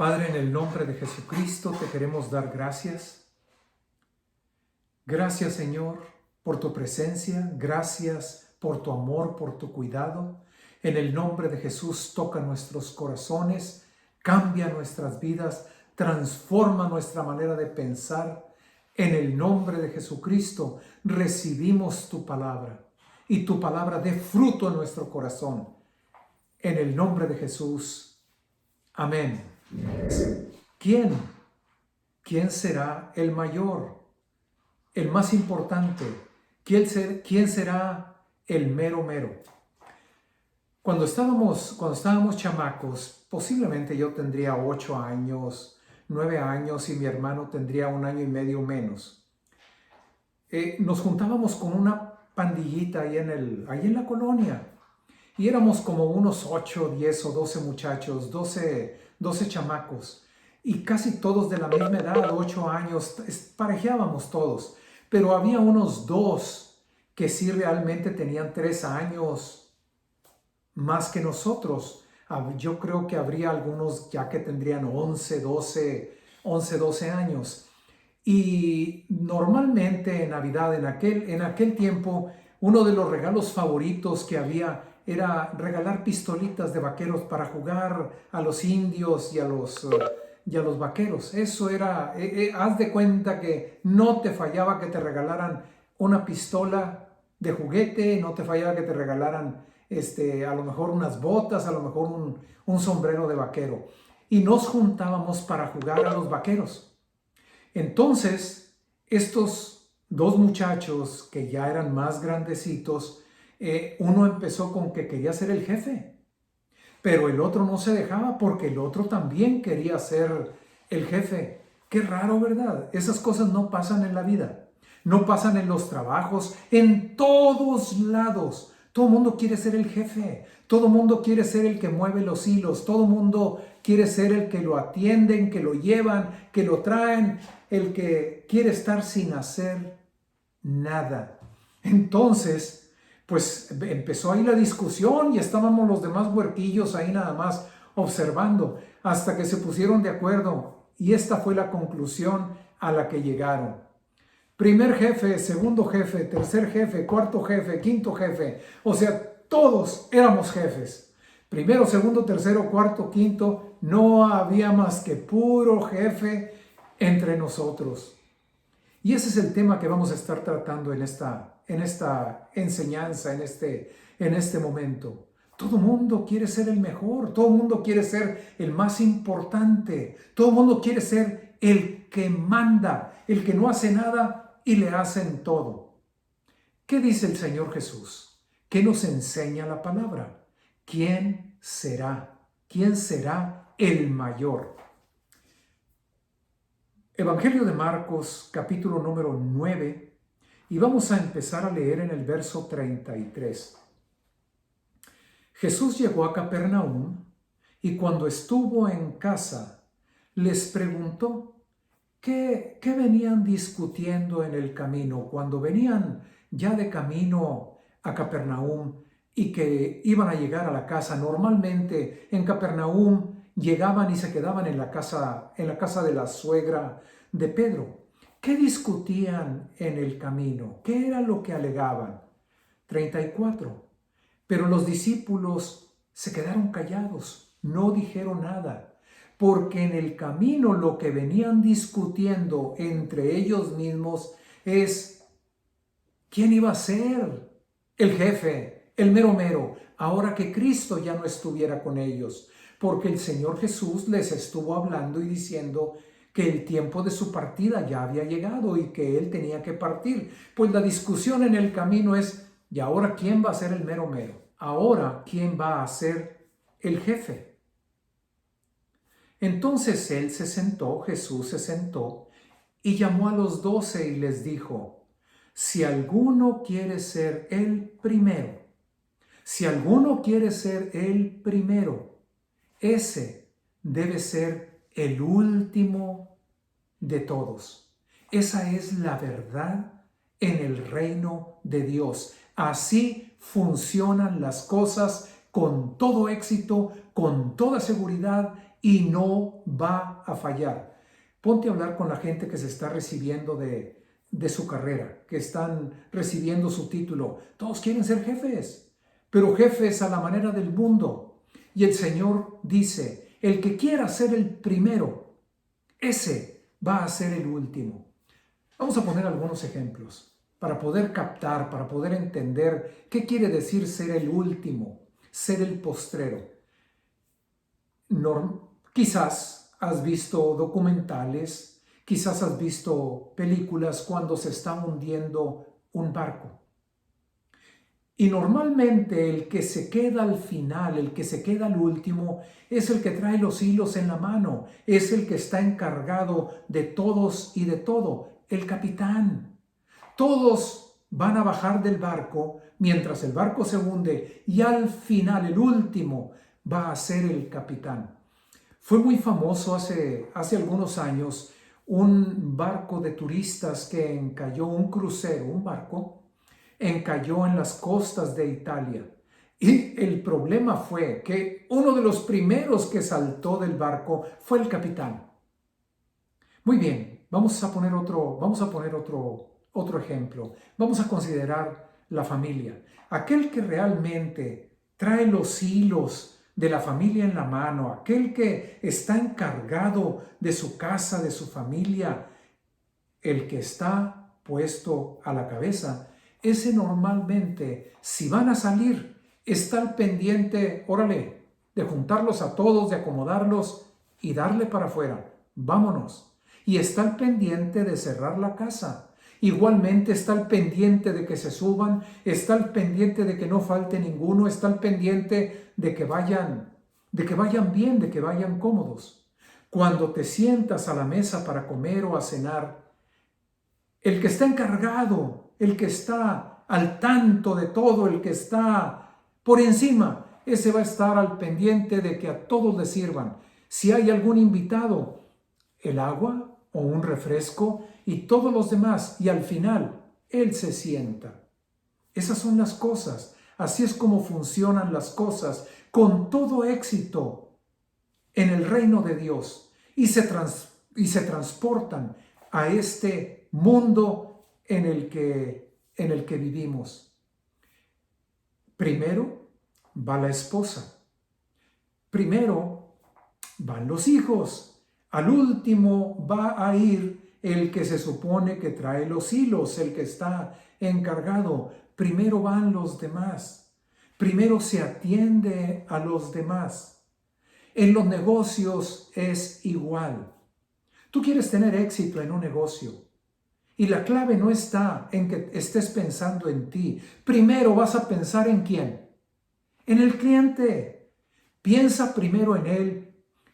Padre, en el nombre de Jesucristo te queremos dar gracias. Gracias, Señor, por tu presencia. Gracias por tu amor, por tu cuidado. En el nombre de Jesús, toca nuestros corazones, cambia nuestras vidas, transforma nuestra manera de pensar. En el nombre de Jesucristo, recibimos tu palabra y tu palabra dé fruto en nuestro corazón. En el nombre de Jesús. Amén. ¿Quién será el mayor, el más importante? ¿Quién será el mero mero? Cuando estábamos chamacos, posiblemente yo tendría 8 años, 9 años y mi hermano tendría 1 año y medio menos. Nos juntábamos con una pandillita ahí en la colonia. Y éramos como unos 8, 10 o 12 muchachos, 12 chamacos. Y casi todos de la misma edad, 8 años, parejeábamos todos. Pero había unos 2 que sí realmente tenían 3 años más que nosotros. Yo creo que habría algunos ya que tendrían 11, 12 años. Y normalmente en Navidad, en aquel tiempo, uno de los regalos favoritos que había era regalar pistolitas de vaqueros para jugar a los indios y a los vaqueros. Eso era, haz de cuenta que no te fallaba que te regalaran una pistola de juguete, no te fallaba que te regalaran a lo mejor unas botas, a lo mejor un sombrero de vaquero. Y nos juntábamos para jugar a los vaqueros. Entonces, estos 2 muchachos que ya eran más grandecitos, uno empezó con que quería ser el jefe, pero el otro no se dejaba porque el otro también quería ser el jefe. Qué raro, ¿verdad? Esas cosas no pasan en la vida, no pasan en los trabajos, en todos lados. Todo el mundo quiere ser el jefe, todo el mundo quiere ser el que mueve los hilos, todo el mundo quiere ser el que lo atienden, que lo llevan, que lo traen, el que quiere estar sin hacer nada. Entonces, pues empezó ahí la discusión y estábamos los demás huerquillos ahí nada más observando hasta que se pusieron de acuerdo y esta fue la conclusión a la que llegaron. Primer jefe, segundo jefe, tercer jefe, cuarto jefe, quinto jefe. O sea, todos éramos jefes. Primero, segundo, tercero, cuarto, quinto. No había más que puro jefe entre nosotros. Y ese es el tema que vamos a estar tratando en esta enseñanza, en este momento. Todo el mundo quiere ser el mejor, todo el mundo quiere ser el más importante, todo el mundo quiere ser el que manda, el que no hace nada y le hacen todo. ¿Qué dice el Señor Jesús? ¿Qué nos enseña la palabra? ¿Quién será? ¿Quién será el mayor? Evangelio de Marcos, capítulo número 9, y vamos a empezar a leer en el verso 33. Jesús llegó a Capernaum y cuando estuvo en casa, les preguntó, ¿Qué venían discutiendo en el camino? Cuando venían ya de camino a Capernaum y que iban a llegar a la casa, normalmente en Capernaum llegaban y se quedaban en la casa de la suegra de Pedro. ¿Qué discutían en el camino? ¿Qué era lo que alegaban? 34. Pero los discípulos se quedaron callados, no dijeron nada. Porque en el camino lo que venían discutiendo entre ellos mismos es quién iba a ser el jefe, el mero mero, ahora que Cristo ya no estuviera con ellos. Porque el Señor Jesús les estuvo hablando y diciendo que el tiempo de su partida ya había llegado y que Él tenía que partir. Pues la discusión en el camino es, ¿y ahora quién va a ser el mero mero? Ahora, ¿quién va a ser el jefe? Entonces Jesús se sentó y llamó a los 12 y les dijo, si alguno quiere ser el primero, ese debe ser el último de todos. Esa es la verdad en el reino de Dios. Así funcionan las cosas con todo éxito, con toda seguridad y no va a fallar. Ponte a hablar con la gente que se está recibiendo de su carrera, que están recibiendo su título. Todos quieren ser jefes, pero jefes a la manera del mundo. Y el Señor dice, el que quiera ser el primero, ese va a ser el último. Vamos a poner algunos ejemplos para poder captar, para poder entender qué quiere decir ser el último, ser el postrero. Quizás has visto documentales, quizás has visto películas cuando se está hundiendo un barco. Y normalmente el que se queda al final, el que se queda al último, es el que trae los hilos en la mano, es el que está encargado de todos y de todo, el capitán. Todos van a bajar del barco mientras el barco se hunde y al final, el último, va a ser el capitán. Fue muy famoso hace algunos años un barco de turistas que encalló, un crucero, un barco, encalló en las costas de Italia. Y el problema fue que uno de los primeros que saltó del barco fue el capitán. Muy bien, vamos a poner otro ejemplo. Vamos a considerar la familia. Aquel que realmente trae los hilos de la familia en la mano, aquel que está encargado de su casa, de su familia, el que está puesto a la cabeza, ese normalmente, si van a salir, está al pendiente, órale, de juntarlos a todos, de acomodarlos y darle para afuera. Vámonos. Y está al pendiente de cerrar la casa. Igualmente está al pendiente de que se suban, está al pendiente de que no falte ninguno, está al pendiente de que vayan bien, de que vayan cómodos. Cuando te sientas a la mesa para comer o a cenar, el que está encargado, el que está al tanto de todo, el que está por encima, ese va a estar al pendiente de que a todos les sirvan. Si hay algún invitado, el agua o un refresco y todos los demás, y al final, él se sienta. Esas son las cosas. Así es como funcionan las cosas con todo éxito en el reino de Dios y se transportan a este mundo en el que vivimos. Primero va la esposa. Primero van los hijos. Al último va a ir el que se supone que trae los hilos, el que está encargado. Primero van los demás. Primero se atiende a los demás. En los negocios es igual. Tú quieres tener éxito en un negocio y la clave no está en que estés pensando en ti. Primero vas a pensar en quién. En el cliente. Piensa primero en él.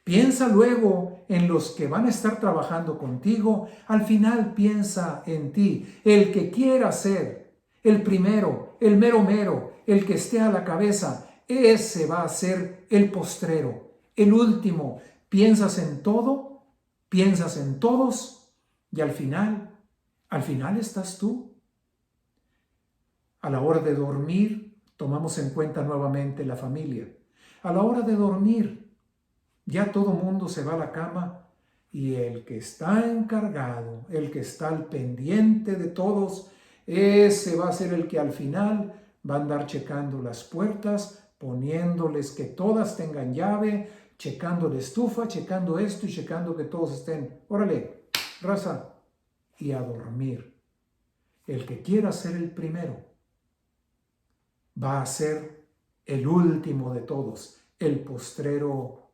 Piensa luego en los que van a estar trabajando contigo. Al final piensa en ti. El que quiera ser el primero, el mero mero, el que esté a la cabeza, ese va a ser el postrero, el último. Piensas en todo, piensas en todos y al final estás tú. A la hora de dormir, tomamos en cuenta nuevamente la familia. A la hora de dormir, ya todo mundo se va a la cama y el que está encargado, el que está al pendiente de todos, ese va a ser el que al final va a andar checando las puertas, poniéndoles que todas tengan llave, checando la estufa, checando esto y checando que todos estén. Órale, raza, y a dormir. El que quiera ser el primero va a ser el último de todos, el postrero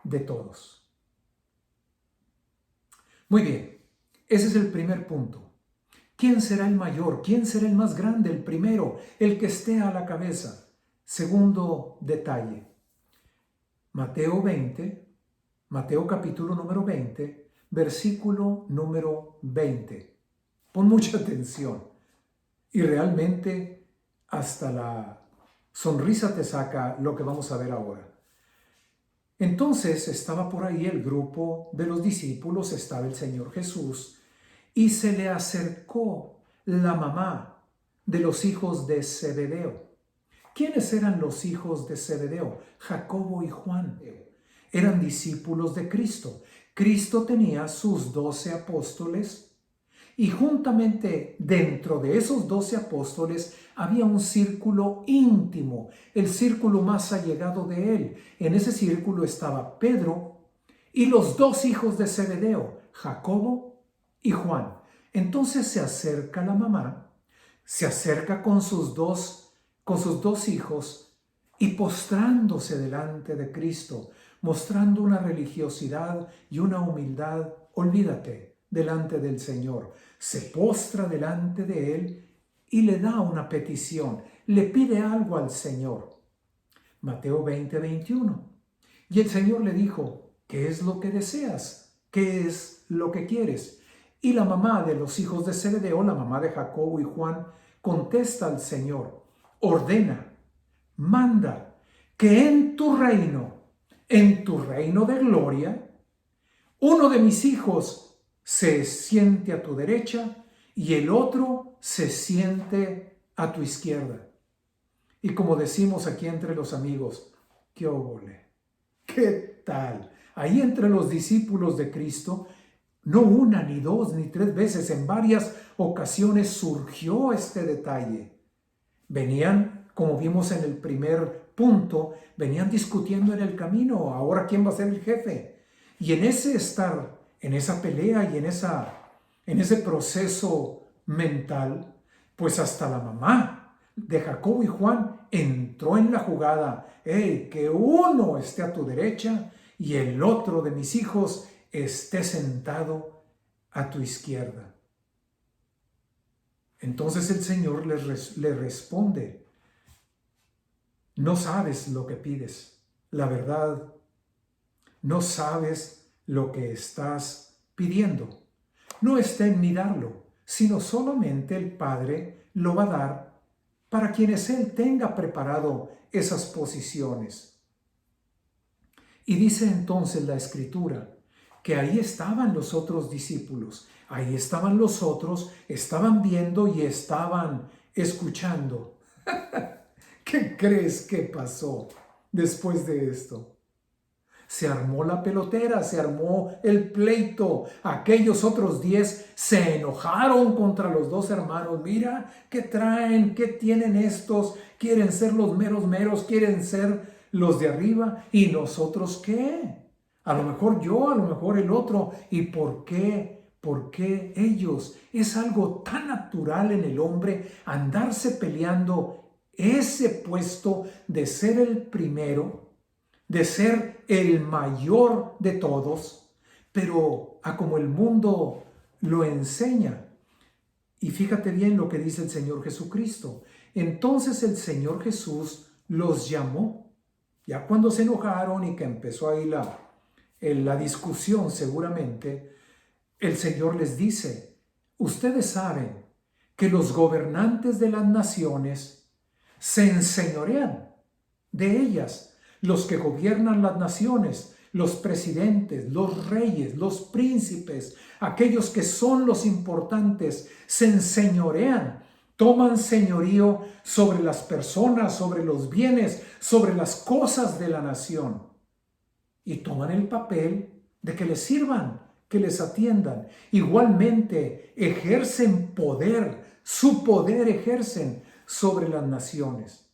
de todos. Muy bien, ese es el primer punto. ¿Quién será el mayor? ¿Quién será el más grande? El primero, el que esté a la cabeza. Segundo detalle. Mateo capítulo número 20, versículo número 20. Pon mucha atención y realmente hasta la sonrisa te saca lo que vamos a ver ahora. Entonces estaba por ahí el grupo de los discípulos, estaba el Señor Jesús, y se le acercó la mamá de los hijos de Zebedeo. ¿Quiénes eran los hijos de Zebedeo? Jacobo y Juan. eran discípulos de Cristo. Cristo tenía sus 12 apóstoles y juntamente dentro de esos 12 apóstoles había un círculo íntimo, el círculo más allegado de él. En ese círculo estaba Pedro y los 2 hijos de Zebedeo, Jacobo y Juan. Entonces se acerca la mamá, se acerca con sus dos hijos y postrándose delante de Cristo, mostrando una religiosidad y una humildad, olvídate, delante del Señor. Se postra delante de Él y le da una petición, le pide algo al Señor. Mateo 20:21. Y el Señor le dijo, ¿qué es lo que deseas? ¿Qué es lo que quieres? Y la mamá de los hijos de Zebedeo, la mamá de Jacobo y Juan, contesta al Señor, ordena, manda que en tu reino de gloria, uno de mis hijos se siente a tu derecha y el otro se siente a tu izquierda. Y como decimos aquí entre los amigos, ¡qué óvole! ¿Qué tal? Ahí entre los discípulos de Cristo, no una, ni dos, ni 3 veces, en varias ocasiones surgió este detalle. Venían, como vimos en el primer punto, venían discutiendo en el camino, ahora quién va a ser el jefe. Y en ese estar, en esa pelea y en ese proceso mental, pues hasta la mamá de Jacobo y Juan entró en la jugada. ¡Hey, que uno esté a tu derecha y el otro de mis hijos esté sentado a tu izquierda! Entonces el Señor le responde, no sabes lo que pides, la verdad, no sabes lo que estás pidiendo. No está en mí darlo, sino solamente el Padre lo va a dar para quienes Él tenga preparado esas posiciones. Y dice entonces la Escritura que ahí estaban los otros discípulos, ahí estaban los otros, estaban viendo y estaban escuchando. ¿Qué crees que pasó después de esto? Se armó la pelotera, se armó el pleito. Aquellos otros 10 se enojaron contra los 2 hermanos. Mira, ¿qué traen? ¿Qué tienen estos? ¿Quieren ser los meros? ¿Quieren ser los de arriba? ¿Y nosotros qué? A lo mejor yo, a lo mejor el otro. ¿Y por qué? ¿Por qué ellos? Es algo tan natural en el hombre andarse peleando ese puesto de ser el primero, de ser el mayor de todos, pero a como el mundo lo enseña. Y fíjate bien lo que dice el Señor Jesucristo. Entonces el Señor Jesús los llamó, ya cuando se enojaron y que empezó ahí la discusión seguramente, el Señor les dice, ustedes saben que los gobernantes de las naciones se enseñorean de ellas. Los que gobiernan las naciones, los presidentes, los reyes, los príncipes, aquellos que son los importantes, se enseñorean, toman señorío sobre las personas, sobre los bienes, sobre las cosas de la nación y toman el papel de que les sirvan, que les atiendan. Igualmente ejercen poder, su poder ejercen sobre las naciones.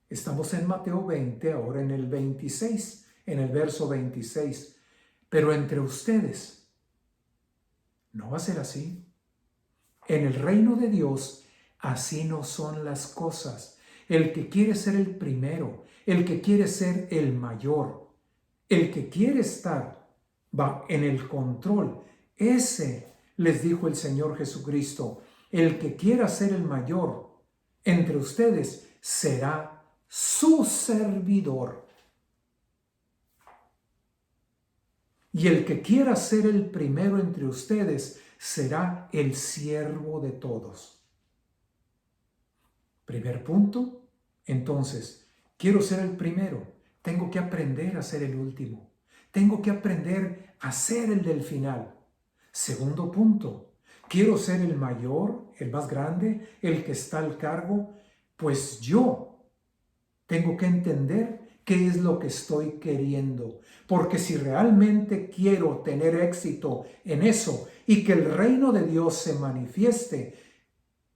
Estamos en Mateo 20, ahora en el 26, en el verso 26. Pero entre ustedes, no va a ser así. En el reino de Dios, así no son las cosas. El que quiere ser el primero, el que quiere ser el mayor, el que quiere estar en el control, ese, les dijo el Señor Jesucristo, el que quiera ser el mayor entre ustedes será su servidor. Y el que quiera ser el primero entre ustedes será el siervo de todos. Primer punto, entonces, quiero ser el primero, tengo que aprender a ser el último. Tengo que aprender a ser el del final. Segundo punto, quiero ser el mayor, el más grande, el que está al cargo, pues yo tengo que entender qué es lo que estoy queriendo. Porque si realmente quiero tener éxito en eso y que el reino de Dios se manifieste,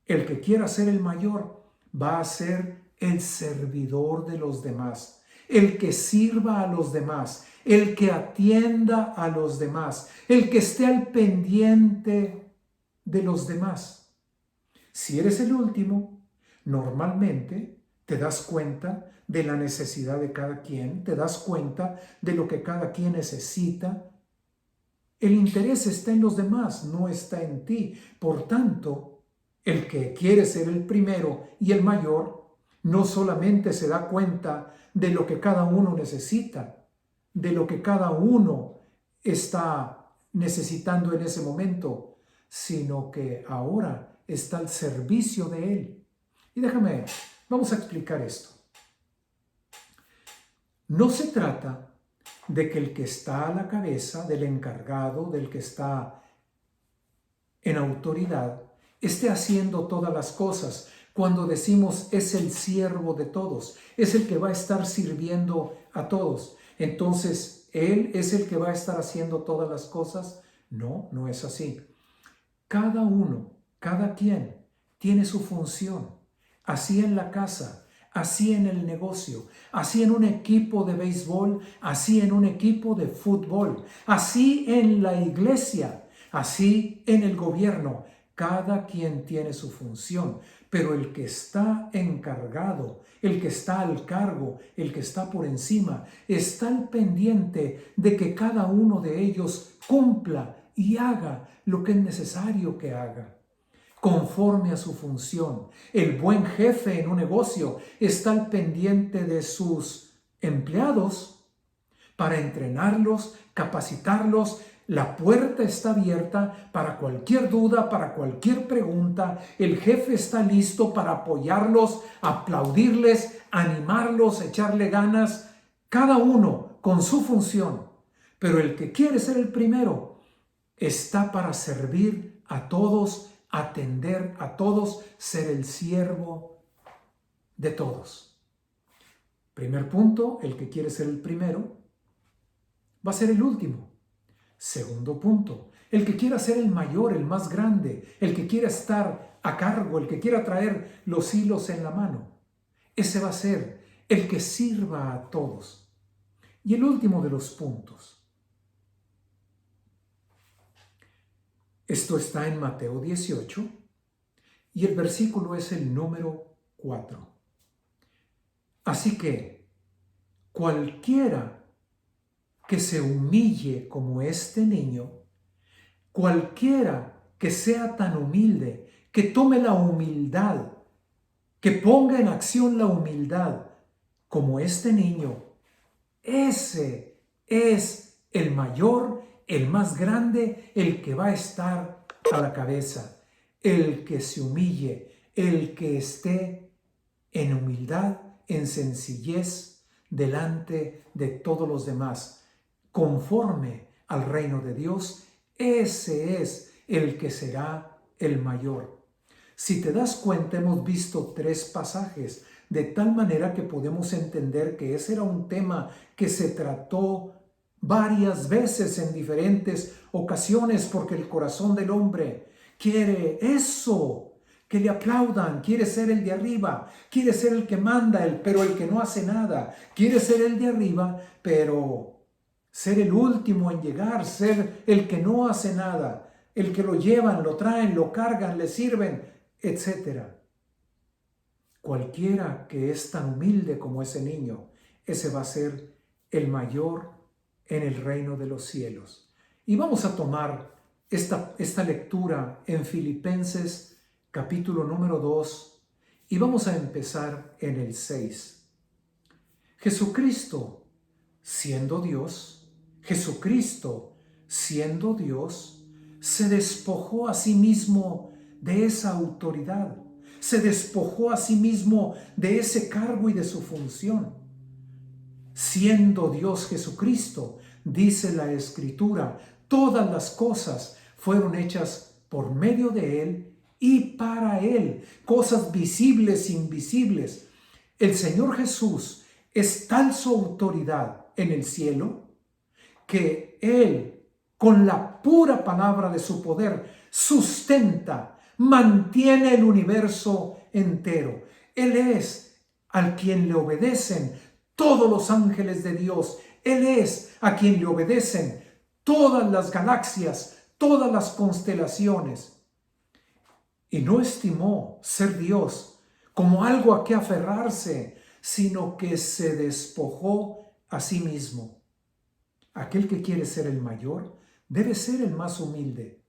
el que quiera ser el mayor va a ser el servidor de los demás, el que sirva a los demás, el que atienda a los demás, el que esté al pendiente de los demás. Si eres el último, normalmente te das cuenta de la necesidad de cada quien, te das cuenta de lo que cada quien necesita. El interés está en los demás, no está en ti. Por tanto, el que quiere ser el primero y el mayor, no solamente se da cuenta de lo que cada uno necesita, de lo que cada uno está necesitando en ese momento, sino que ahora está al servicio de él. Y vamos a explicar esto. No se trata de que el que está a la cabeza, del encargado, del que está en autoridad, esté haciendo todas las cosas. Cuando decimos es el siervo de todos, es el que va a estar sirviendo a todos. Entonces, ¿él es el que va a estar haciendo todas las cosas? No, no es así. Cada uno, cada quien tiene su función. Así en la casa, así en el negocio, así en un equipo de béisbol, así en un equipo de fútbol, así en la iglesia, así en el gobierno. Cada quien tiene su función, pero el que está encargado, el que está al cargo, el que está por encima, está al pendiente de que cada uno de ellos cumpla y haga lo que es necesario que haga, conforme a su función. El buen jefe en un negocio está al pendiente de sus empleados para entrenarlos, capacitarlos. La puerta está abierta para cualquier duda, para cualquier pregunta. El jefe está listo para apoyarlos, aplaudirles, animarlos, echarle ganas, cada uno con su función. Pero el que quiere ser el primero está para servir a todos, atender a todos, ser el siervo de todos. Primer punto, el que quiere ser el primero va a ser el último. Segundo punto, el que quiera ser el mayor, el más grande, el que quiera estar a cargo, el que quiera traer los hilos en la mano, ese va a ser el que sirva a todos. Y el último de los puntos. Esto está en Mateo 18 y el versículo es el número 4. Así que cualquiera que se humille como este niño, cualquiera que sea tan humilde, que tome la humildad, que ponga en acción la humildad como este niño, ese es el mayor, el más grande, el que va a estar a la cabeza, el que se humille, el que esté en humildad, en sencillez, delante de todos los demás, conforme al reino de Dios, ese es el que será el mayor. Si te das cuenta, hemos visto 3 pasajes, de tal manera que podemos entender que ese era un tema que se trató varias veces en diferentes ocasiones, porque el corazón del hombre quiere eso, que le aplaudan, quiere ser el de arriba, quiere ser el que manda, pero el que no hace nada, quiere ser el de arriba, pero ser el último en llegar, ser el que no hace nada, el que lo llevan, lo traen, lo cargan, le sirven, etc. Cualquiera que es tan humilde como ese niño, ese va a ser el mayor en el reino de los cielos. Y vamos a tomar esta lectura en Filipenses capítulo número 2 y vamos a empezar en el 6. Jesucristo, siendo Dios, se despojó a sí mismo de esa autoridad, se despojó a sí mismo de ese cargo y de su función. Siendo Dios Jesucristo, dice la Escritura, todas las cosas fueron hechas por medio de Él y para Él, cosas visibles e invisibles. El Señor Jesús es tal su autoridad en el cielo que Él, con la pura palabra de su poder, sustenta, mantiene el universo entero. Él es al quien le obedecen todos los ángeles de Dios. Él es a quien le obedecen todas las galaxias, todas las constelaciones. Y no estimó ser Dios como algo a que aferrarse, sino que se despojó a sí mismo. Aquel que quiere ser el mayor debe ser el más humilde.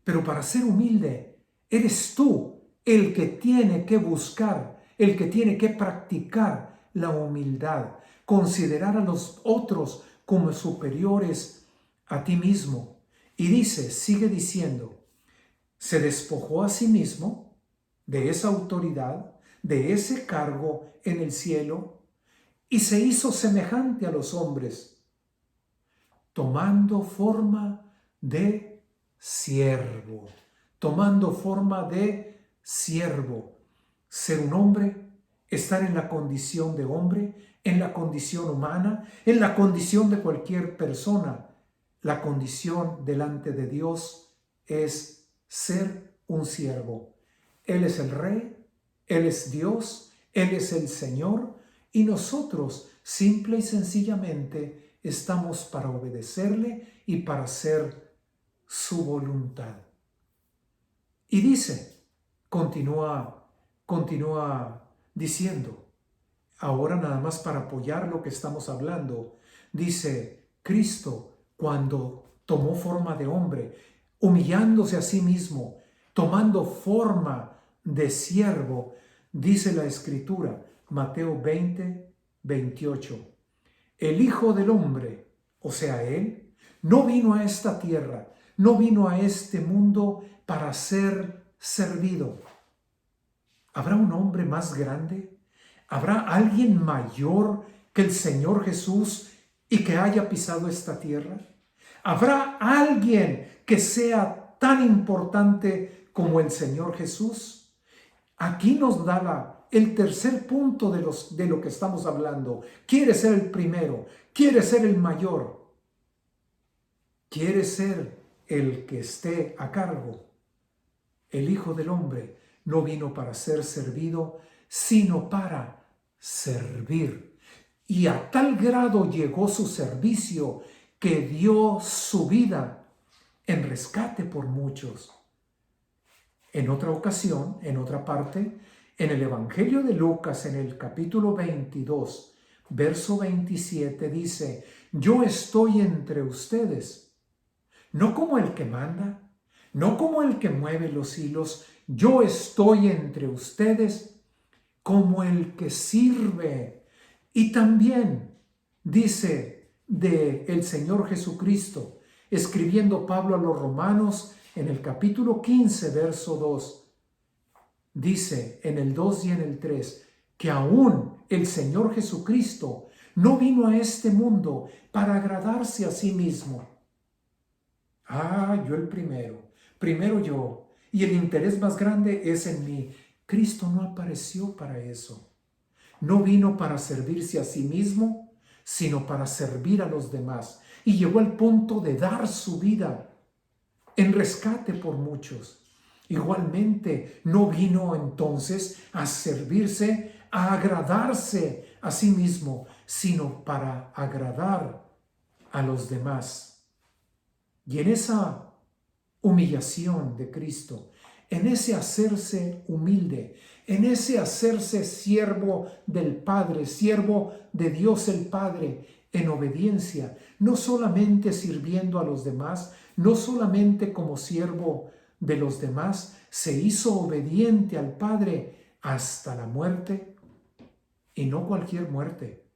Pero para ser humilde, eres tú el que tiene que buscar, el que tiene que practicar la humildad, considerar a los otros como superiores a ti mismo. Y dice, sigue diciendo, se despojó a sí mismo de esa autoridad, de ese cargo en el cielo, y se hizo semejante a los hombres, tomando forma de siervo, tomando forma de siervo. Ser un hombre, estar en la condición de hombre, en la condición humana, en la condición de cualquier persona. La condición delante de Dios es ser un siervo. Él es el Rey, Él es Dios, Él es el Señor, y nosotros simple y sencillamente estamos para obedecerle y para hacer su voluntad. Y dice, continúa diciendo, ahora nada más para apoyar lo que estamos hablando, dice, Cristo cuando tomó forma de hombre, humillándose a sí mismo, tomando forma de siervo, dice la Escritura, Mateo 20, 28, el Hijo del Hombre, o sea, Él, no vino a esta tierra, no vino a este mundo para ser servido. ¿Habrá un hombre más grande? ¿Habrá alguien mayor que el Señor Jesús y que haya pisado esta tierra? ¿Habrá alguien que sea tan importante como el Señor Jesús? Aquí nos da el tercer punto de lo que estamos hablando. Quiere ser el primero, quiere ser el mayor, quiere ser el que esté a cargo. El Hijo del Hombre no vino para ser servido, sino para servir. Y a tal grado llegó su servicio que dio su vida en rescate por muchos. En otra ocasión, en otra parte, en el Evangelio de Lucas, en el capítulo 22, verso 27, dice, yo estoy entre ustedes, no como el que manda, no como el que mueve los hilos, yo estoy entre ustedes como el que sirve. Y también dice el Señor Jesucristo, escribiendo Pablo a los romanos en el capítulo 15, verso 2, dice en el 2 y en el 3, que aún el Señor Jesucristo no vino a este mundo para agradarse a sí mismo. Yo el primero yo, y el interés más grande es en mí. Cristo no apareció para eso. No vino para servirse a sí mismo, sino para servir a los demás. Y llegó al punto de dar su vida en rescate por muchos. Igualmente, no vino entonces a servirse, a agradarse a sí mismo, sino para agradar a los demás. Y en esa humillación de Cristo, en ese hacerse humilde, en ese hacerse siervo del Padre, siervo de Dios el Padre, en obediencia, no solamente sirviendo a los demás, no solamente como siervo de los demás, se hizo obediente al Padre hasta la muerte, y no cualquier muerte,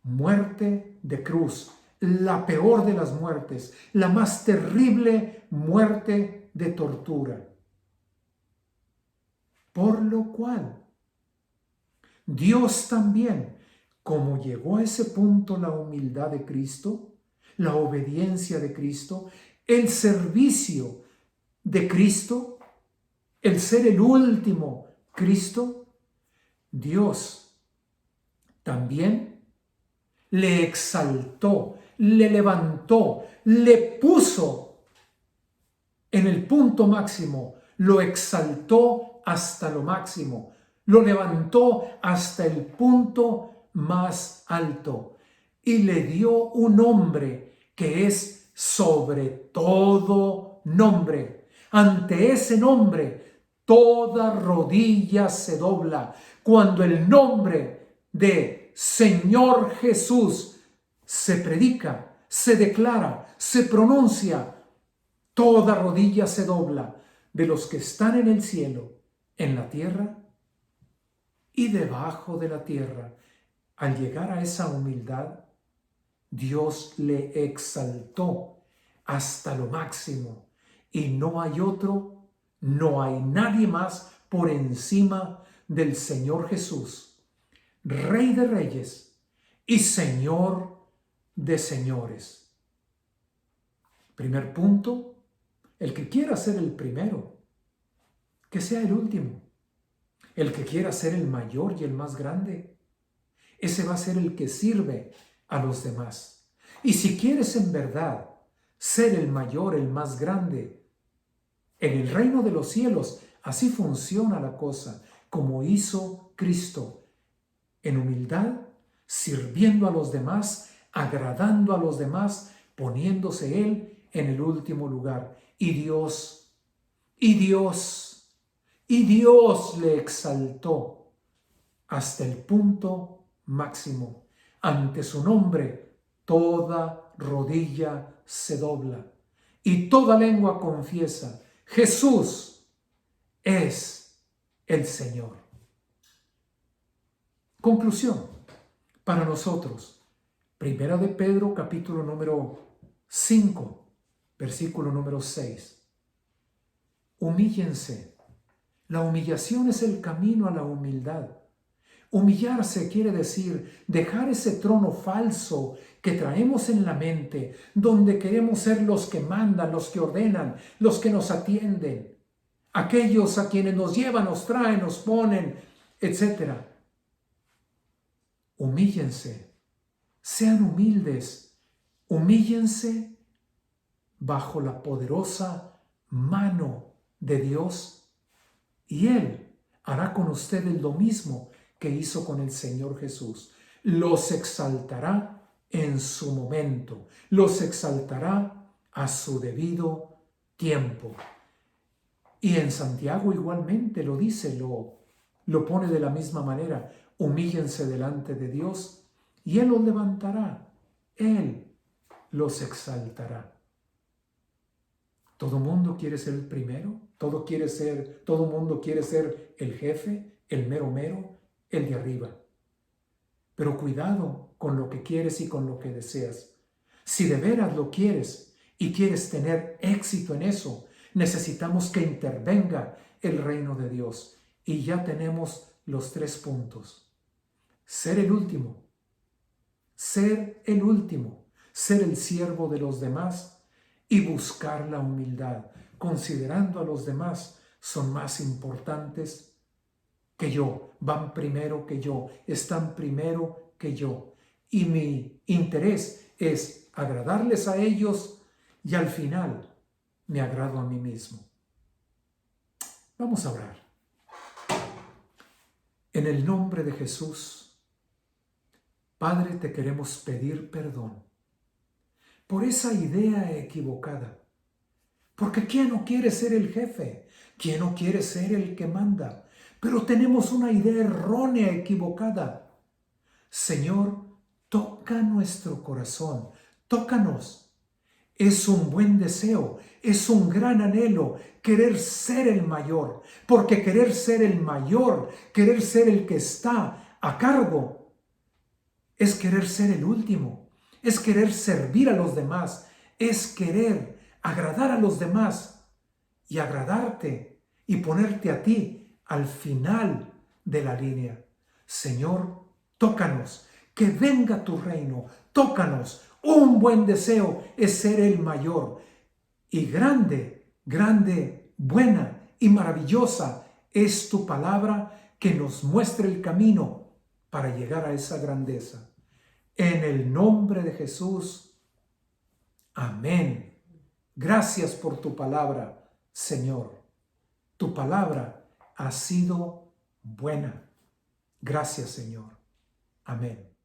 muerte de cruz, la peor de las muertes, la más terrible muerte de tortura. Por lo cual, Dios también, como llegó a ese punto la humildad de Cristo, la obediencia de Cristo, el servicio de Cristo, el ser el último Cristo, Dios también le exaltó, le levantó, le puso en el punto máximo, lo exaltó hasta lo máximo, lo levantó hasta el punto más alto y le dio un nombre que es sobre todo nombre. Ante ese nombre, toda rodilla se dobla. Cuando el nombre de Señor Jesús se predica, se declara, se pronuncia, toda rodilla se dobla de los que están en el cielo, en la tierra y debajo de la tierra. Al llegar a esa humildad, Dios le exaltó hasta lo máximo y no hay otro, no hay nadie más por encima del Señor Jesús, Rey de Reyes y Señor de Señores. Primer punto, el que quiera ser el primero, que sea el último. El que quiera ser el mayor y el más grande, ese va a ser el que sirve a los demás. Y si quieres en verdad ser el mayor, el más grande, en el reino de los cielos, así funciona la cosa, como hizo Cristo, en humildad, sirviendo a los demás, agradando a los demás, poniéndose Él en el último lugar. Y Dios le exaltó hasta el punto máximo. Ante su nombre, toda rodilla se dobla y toda lengua confiesa: Jesús es el Señor. Conclusión para nosotros. Primera de Pedro, capítulo número 5, versículo número 6. Humíllense. La humillación es el camino a la humildad. Humillarse quiere decir dejar ese trono falso que traemos en la mente, donde queremos ser los que mandan, los que ordenan, los que nos atienden, aquellos a quienes nos llevan, nos traen, nos ponen, etc. Humíllense, sean humildes, humíllense bajo la poderosa mano de Dios y Él hará con ustedes lo mismo que hizo con el Señor Jesús. Los exaltará en su momento, los exaltará a su debido tiempo. Y en Santiago igualmente lo dice, lo pone de la misma manera: humíllense delante de Dios y Él los levantará, Él los exaltará. ¿Todo mundo quiere ser el primero? ¿Todo mundo quiere ser el jefe, el mero mero, el de arriba? Pero cuidado con lo que quieres y con lo que deseas. Si de veras lo quieres y quieres tener éxito en eso, necesitamos que intervenga el reino de Dios. Y ya tenemos los 3 puntos. Ser el último, ser el siervo de los demás y buscar la humildad, considerando a los demás son más importantes que yo, van primero que yo, están primero que yo. Y mi interés es agradarles a ellos y al final me agrado a mí mismo. Vamos a orar. En el nombre de Jesús, Padre, te queremos pedir perdón por esa idea equivocada. Porque ¿quién no quiere ser el jefe? ¿Quién no quiere ser el que manda? Pero tenemos una idea errónea, equivocada. Señor, toca nuestro corazón, tócanos. Es un buen deseo, es un gran anhelo querer ser el mayor, porque querer ser el mayor, querer ser el que está a cargo, es querer ser el último, es querer servir a los demás, es querer agradar a los demás y agradarte y ponerte a ti al final de la línea. Señor, tócanos, que venga tu reino, tócanos. Un buen deseo es ser el mayor. Y grande, buena y maravillosa es tu palabra que nos muestra el camino para llegar a esa grandeza. En el nombre de Jesús. Amén. Gracias por tu palabra, Señor. Tu palabra ha sido buena. Gracias, Señor. Amén.